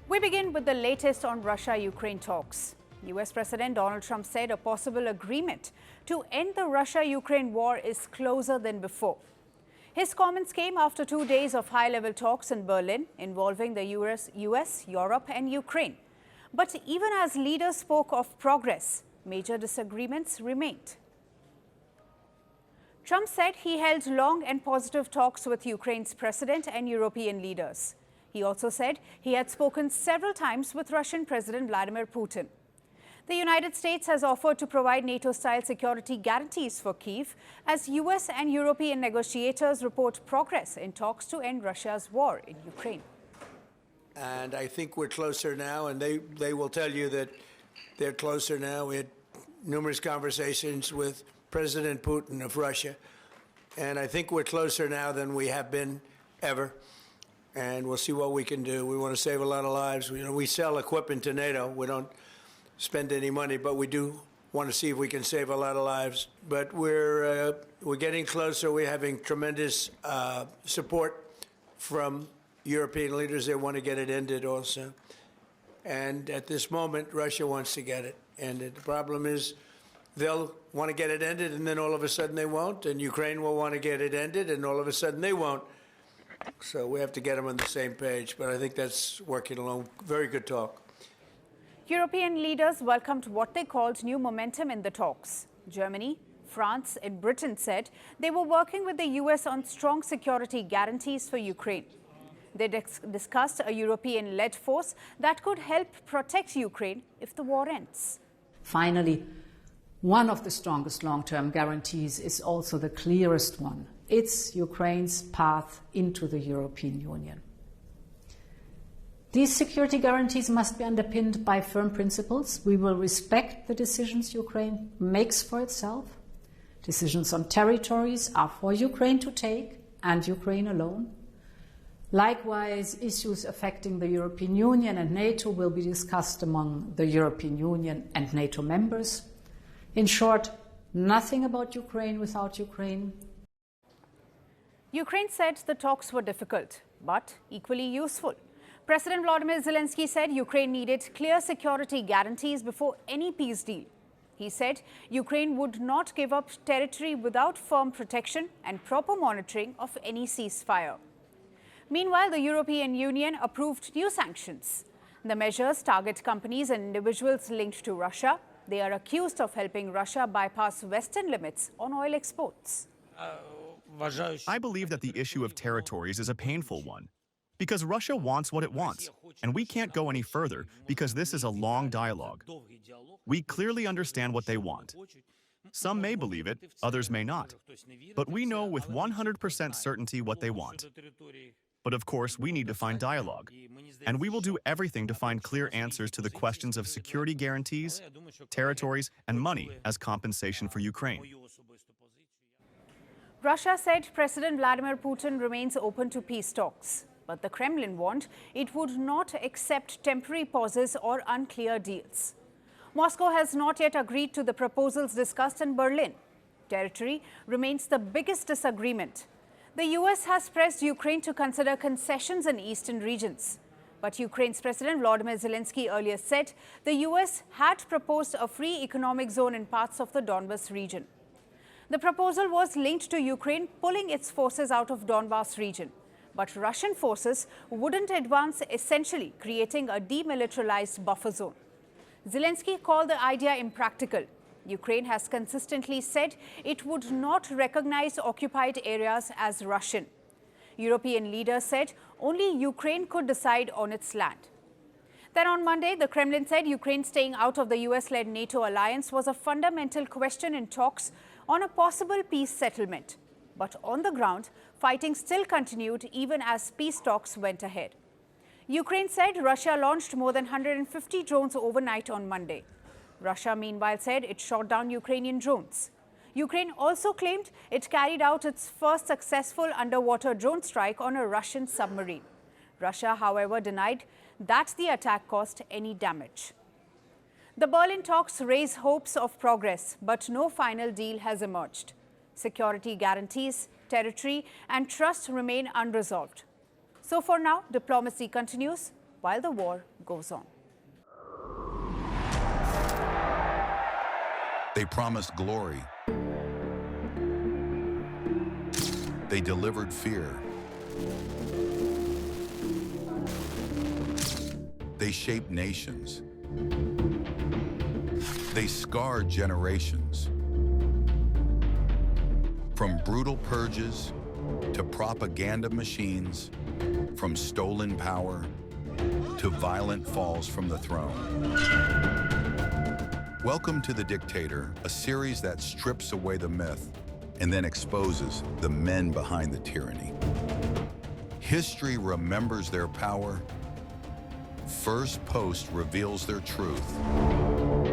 We begin with the latest on Russia-Ukraine talks. US President Donald Trump said a possible agreement to end the Russia-Ukraine war is closer than before. His comments came after 2 days of high-level talks in Berlin involving the US, Europe and Ukraine. But even as leaders spoke of progress, major disagreements remained. Trump said he held long and positive talks with Ukraine's president and European leaders. He also said he had spoken several times with Russian President Vladimir Putin. The United States has offered to provide NATO-style security guarantees for Kyiv as US and European negotiators report progress in talks to end Russia's war in Ukraine. And I think we're closer now, and they will tell you that they're closer now. We had numerous conversations with President Putin of Russia, and I think we're closer now than we have been ever. And we'll see what we can do. We want to save a lot of lives. We sell equipment to NATO. We don't spend any money, but we do want to see if we can save a lot of lives. But we're getting closer. We're having tremendous support from European leaders. They want to get it ended also. And at this moment, Russia wants to get it ended. The problem is they'll want to get it ended, and then all of a sudden they won't. And Ukraine will want to get it ended, and all of a sudden they won't. So we have to get them on the same page. But I think that's working along. Very good talk. European leaders welcomed what they called new momentum in the talks. Germany, France and Britain said they were working with the US on strong security guarantees for Ukraine. They discussed a European-led force that could help protect Ukraine if the war ends. Finally, one of the strongest long-term guarantees is also the clearest one. It's Ukraine's path into the European Union. These security guarantees must be underpinned by firm principles. We will respect the decisions Ukraine makes for itself. Decisions on territories are for Ukraine to take, and Ukraine alone. Likewise, issues affecting the European Union and NATO will be discussed among the European Union and NATO members. In short, nothing about Ukraine without Ukraine. Ukraine said the talks were difficult, but equally useful. President Volodymyr Zelensky said Ukraine needed clear security guarantees before any peace deal. He said Ukraine would not give up territory without firm protection and proper monitoring of any ceasefire. Meanwhile, the European Union approved new sanctions. The measures target companies and individuals linked to Russia. They are accused of helping Russia bypass Western limits on oil exports. I believe that the issue of territories is a painful one, because Russia wants what it wants, and we can't go any further because this is a long dialogue. We clearly understand what they want. Some may believe it, others may not. But we know with 100% certainty what they want. But of course, we need to find dialogue. And we will do everything to find clear answers to the questions of security guarantees, territories, and money as compensation for Ukraine. Russia said President Vladimir Putin remains open to peace talks. But the Kremlin warned it would not accept temporary pauses or unclear deals. Moscow has not yet agreed to the proposals discussed in Berlin. Territory remains the biggest disagreement. The US has pressed Ukraine to consider concessions in eastern regions. But Ukraine's President Volodymyr Zelensky earlier said the US had proposed a free economic zone in parts of the Donbas region. The proposal was linked to Ukraine pulling its forces out of Donbas region. But Russian forces wouldn't advance, essentially creating a demilitarized buffer zone. Zelensky called the idea impractical. Ukraine has consistently said it would not recognize occupied areas as Russian. European leaders said only Ukraine could decide on its land. Then on Monday, the Kremlin said Ukraine staying out of the US-led NATO alliance was a fundamental question in talks on a possible peace settlement. But on the ground, fighting still continued even as peace talks went ahead. Ukraine said Russia launched more than 150 drones overnight on Monday. Russia, meanwhile, said it shot down Ukrainian drones. Ukraine also claimed it carried out its first successful underwater drone strike on a Russian submarine. Russia, however, denied that the attack caused any damage. The Berlin talks raise hopes of progress, but no final deal has emerged. Security guarantees, territory and trust remain unresolved. So for now, diplomacy continues, while the war goes on. They promised glory. They delivered fear. They shaped nations. They scarred generations. From brutal purges to propaganda machines, from stolen power to violent falls from the throne. Welcome to The Dictator, a series that strips away the myth and then exposes the men behind the tyranny. History remembers their power. Firstpost reveals their truth.